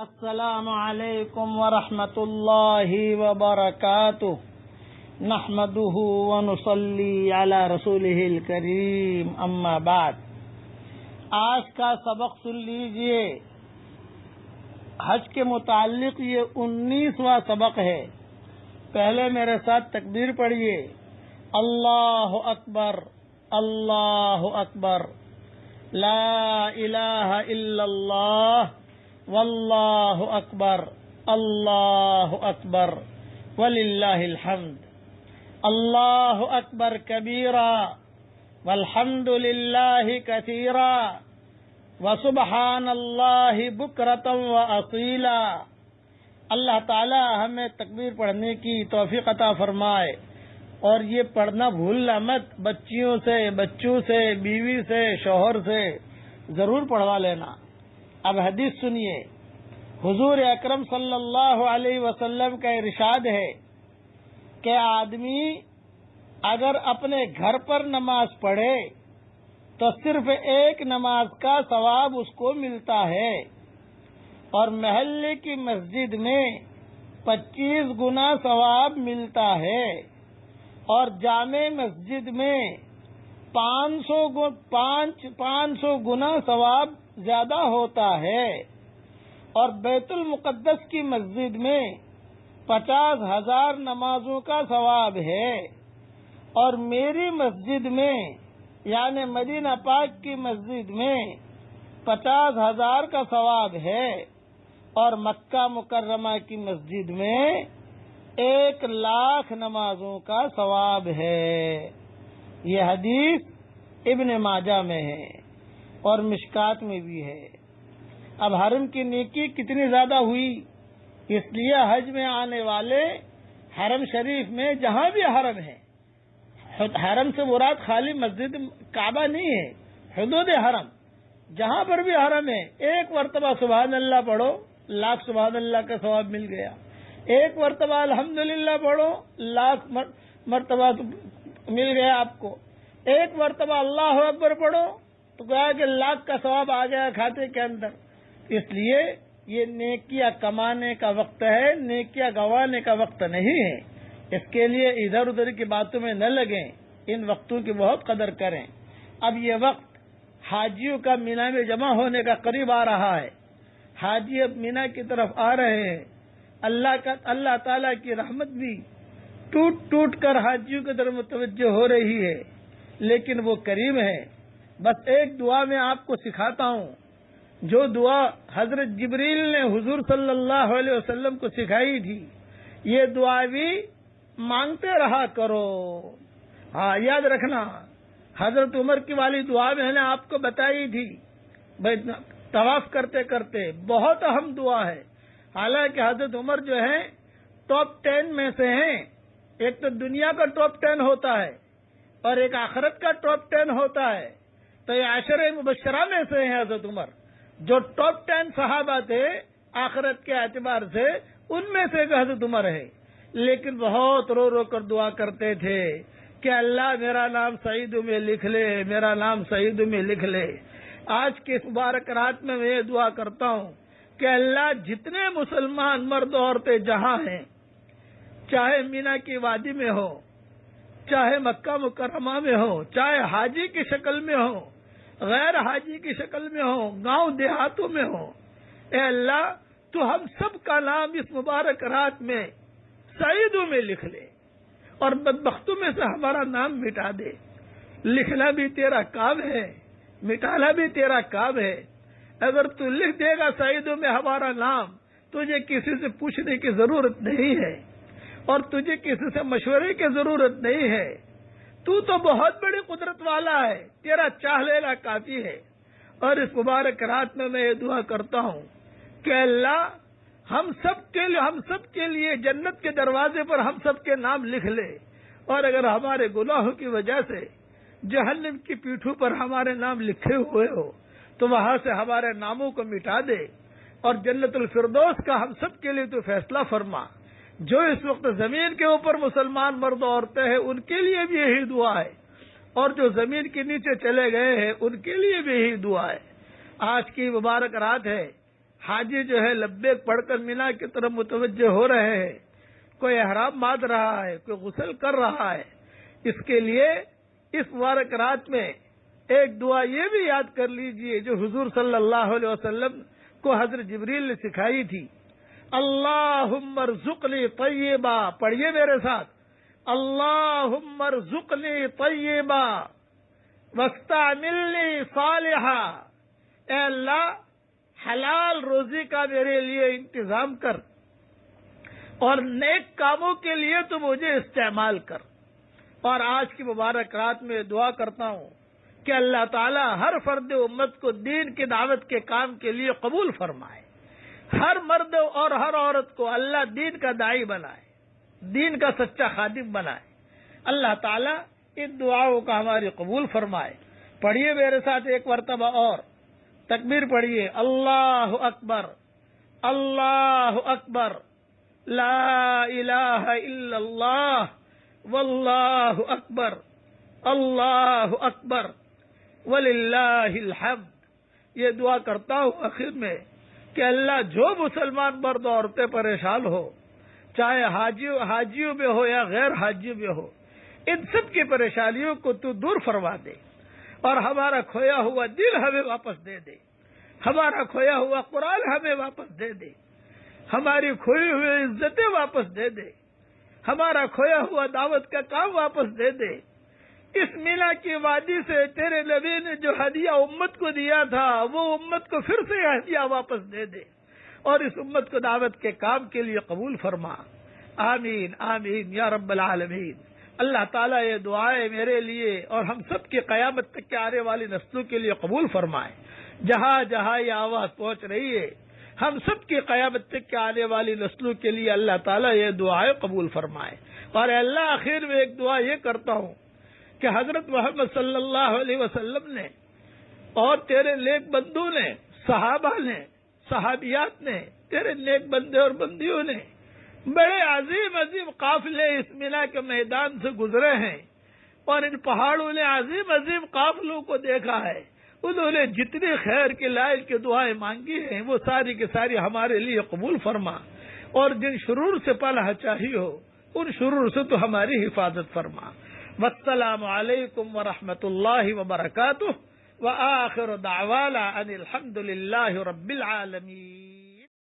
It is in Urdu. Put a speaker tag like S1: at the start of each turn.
S1: السلام علیکم ورحمۃ اللہ وبرکاتہ نحمده ونصلی علی رسولہ الکریم اما بعد۔ آج کا سبق سن لیجئے۔ حج کے متعلق یہ 19واں سبق ہے۔ پہلے میرے ساتھ تکبیر پڑھیے۔ اللہ اکبر اللہ اکبر، لا الہ الا اللہ واللہ اکبر اللہ اکبر وللہ الحمد، اللہ اکبر کبیرا والحمد للہ کثیرا وسبحان اللہ بکرۃ واصیلا۔ اللہ تعالی ہمیں تکبیر پڑھنے کی توفیق عطا فرمائے، اور یہ پڑھنا بھولنا مت، بچیوں سے، بچوں سے، بیوی سے، شوہر سے ضرور پڑھوا لینا۔ اب حدیث سنیے۔ حضور اکرم صلی اللہ علیہ وسلم کا ارشاد ہے کہ آدمی اگر اپنے گھر پر نماز پڑھے تو صرف ایک نماز کا ثواب اس کو ملتا ہے، اور محلے کی مسجد میں 25 گنا ثواب ملتا ہے، اور جامع مسجد میں 500 گنا ثواب زیادہ ہوتا ہے، اور بیت المقدس کی مسجد میں 50,000 نمازوں کا ثواب ہے، اور میری مسجد میں یعنی مدینہ پاک کی مسجد میں 50,000 کا ثواب ہے، اور مکہ مکرمہ کی مسجد میں 1,00,000 نمازوں کا ثواب ہے۔ یہ حدیث ابن ماجہ میں ہے اور مشکات میں بھی ہے۔ اب حرم کی نیکی کتنی زیادہ ہوئی، اس لیے حج میں آنے والے حرم شریف میں جہاں بھی حرم ہے، حرم سے مراد خالی مسجد کعبہ نہیں ہے، حدود حرم جہاں پر بھی حرم ہے، ایک مرتبہ سبحان اللہ پڑھو، 1,00,000 سبحان اللہ کا ثواب مل گیا۔ ایک مرتبہ الحمدللہ پڑھو، 1,00,000 مرتبہ مل گیا آپ کو۔ ایک مرتبہ اللہ اکبر پڑھو تو کہا کہ 1,00,000 کا ثواب آ گیا کھاتے کے اندر۔ اس لیے یہ نیکیاں کمانے کا وقت ہے، نیکیاں گنوانے کا وقت نہیں ہے۔ اس کے لیے ادھر ادھر کی باتوں میں نہ لگیں، ان وقتوں کی بہت قدر کریں۔ اب یہ وقت حاجیوں کا مینا میں جمع ہونے کا قریب آ رہا ہے۔ حاجی اب مینا کی طرف آ رہے ہیں۔ اللہ تعالیٰ کی رحمت بھی ٹوٹ ٹوٹ کر حاجیوں کی طرف متوجہ ہو رہی ہے، لیکن وہ کریم ہے۔ بس ایک دعا میں آپ کو سکھاتا ہوں، جو دعا حضرت جبریل نے حضور صلی اللہ علیہ وسلم کو سکھائی تھی، یہ دعا بھی مانگتے رہا کرو۔ ہاں، یاد رکھنا، حضرت عمر کی والی دعا میں نے آپ کو بتائی تھی، طواف کرتے کرتے بہت اہم دعا ہے۔ حالانکہ حضرت عمر جو ہیں ٹاپ 10 میں سے ہیں۔ ایک تو دنیا کا ٹاپ 10 ہوتا ہے اور ایک آخرت کا ٹاپ 10 ہوتا ہے، تو یہ عشرہ مبشرہ میں سے ہیں حضرت عمر۔ جو ٹاپ 10 صحابہ تھے آخرت کے اعتبار سے، ان میں سے حضرت عمر ہے، لیکن بہت رو رو کر دعا کرتے تھے کہ اللہ میرا نام سعیدوں میں لکھ لے، میرا نام سعیدوں میں لکھ لے۔ آج کے مبارک رات میں یہ دعا کرتا ہوں کہ اللہ جتنے مسلمان مرد عورتیں جہاں ہیں، چاہے مینا کی وادی میں ہو، چاہے مکہ مکرمہ میں ہو، چاہے حاجی کی شکل میں ہو، غیر حاجی کی شکل میں ہو، گاؤں دیہاتوں میں ہو، اے اللہ تو ہم سب کا نام اس مبارک رات میں سعیدوں میں لکھ لے، اور بدبختوں میں سے ہمارا نام مٹا دے۔ لکھنا بھی تیرا کام ہے، مٹانا بھی تیرا کام ہے۔ اگر تو لکھ دے گا سعیدوں میں ہمارا نام، تجھے کسی سے پوچھنے کی ضرورت نہیں ہے، اور تجھے کسی سے مشورے کی ضرورت نہیں ہے۔ تو بہت بڑی قدرت والا ہے، تیرا چاہ لینا کافی ہے۔ اور اس مبارک رات میں یہ دعا کرتا ہوں کہ اللہ ہم سب کے لیے جنت کے دروازے پر ہم سب کے نام لکھ لے، اور اگر ہمارے گناہوں کی وجہ سے جہنم کی پیٹھوں پر ہمارے نام لکھے ہوئے ہو تو وہاں سے ہمارے ناموں کو مٹا دے، اور جنت الفردوس کا ہم سب کے لیے تو فیصلہ فرما۔ جو اس وقت زمین کے اوپر مسلمان مرد عورتیں ہیں ان کے لیے بھی یہی دعا ہے، اور جو زمین کے نیچے چلے گئے ہیں ان کے لیے بھی یہی دعا ہے۔ آج کی مبارک رات ہے، حاجی جو ہے لبیک پڑھ کر مینا کی طرف متوجہ ہو رہے ہیں، کوئی احرام باندھ رہا ہے، کوئی غسل کر رہا ہے، اس کے لیے اس مبارک رات میں ایک دعا یہ بھی یاد کر لیجئے جو حضور صلی اللہ علیہ وسلم کو حضرت جبریل نے سکھائی تھی۔ اللہم ارزقنی طیبا، پڑھیے میرے ساتھ، اللہم ارزقنی طیبا واستعملنی صالحا، اے اللہ حلال روزی کا میرے لیے انتظام کر اور نیک کاموں کے لیے تو مجھے استعمال کر۔ اور آج کی مبارک رات میں دعا کرتا ہوں کہ اللہ تعالی ہر فرد امت کو دین کی دعوت کے کام کے لیے قبول فرمائے، ہر مرد اور ہر عورت کو اللہ دین کا داعی بنائے، دین کا سچا خادم بنائے۔ اللہ تعالی ان دعاؤں کا ہماری قبول فرمائے۔ پڑھیے میرے ساتھ ایک مرتبہ اور تکبیر پڑھیے، اللہ اکبر، اللہ اکبر، لا الہ الا اللہ واللہ اکبر، اللہ اکبر وللہ الحمد۔ یہ دعا کرتا ہوں آخر میں کہ اللہ جو مسلمان مرد و عورتیں پریشان ہو، چاہے حاجیوں میں ہو یا غیر حاجیوں میں ہو، ان سب کی پریشانیوں کو تو دور فرما دے اور ہمارا کھویا ہوا دل ہمیں واپس دے دے، ہمارا کھویا ہوا قرآن ہمیں واپس دے دے، ہماری کھوئی ہوئی عزتیں واپس دے دے، ہمارا کھویا ہوا دعوت کا کام واپس دے دے۔ اس مینا کی وادی سے تیرے نبی نے جو ہدیہ امت کو دیا تھا وہ امت کو پھر سے ہدیہ واپس دے دے اور اس امت کو دعوت کے کام کے لیے قبول فرما۔ آمین آمین یا رب العالمین۔ اللہ تعالیٰ یہ دعائیں میرے لیے اور ہم سب کی قیامت تک کے آنے والی نسلوں کے لیے قبول فرمائے۔ جہاں جہاں یہ آواز پہنچ رہی ہے ہم سب کی قیامت تک کے آنے والی نسلوں کے لیے اللہ تعالیٰ یہ دعائیں قبول فرمائے۔ اور اللہ آخر میں ایک دعا یہ کرتا ہوں کہ حضرت محمد صلی اللہ علیہ وسلم نے اور تیرے نیک بندوں نے، صحابہ نے، صحابیات نے، تیرے نیک بندے اور بندیوں نے بڑے عظیم عظیم قافلے اس مینا کے میدان سے گزرے ہیں اور ان پہاڑوں نے عظیم عظیم قافلوں کو دیکھا ہے۔ انہوں نے جتنی خیر کے لائق کی دعائیں مانگی ہیں وہ ساری کی ساری ہمارے لیے قبول فرما، اور جن شرور سے پناہ چاہی ہو ان شرور سے تو ہماری حفاظت فرما۔ والسلام علیکم ورحمۃ اللہ وبرکاتہ، وآخر دعوانا ان الحمد للہ رب العالمین۔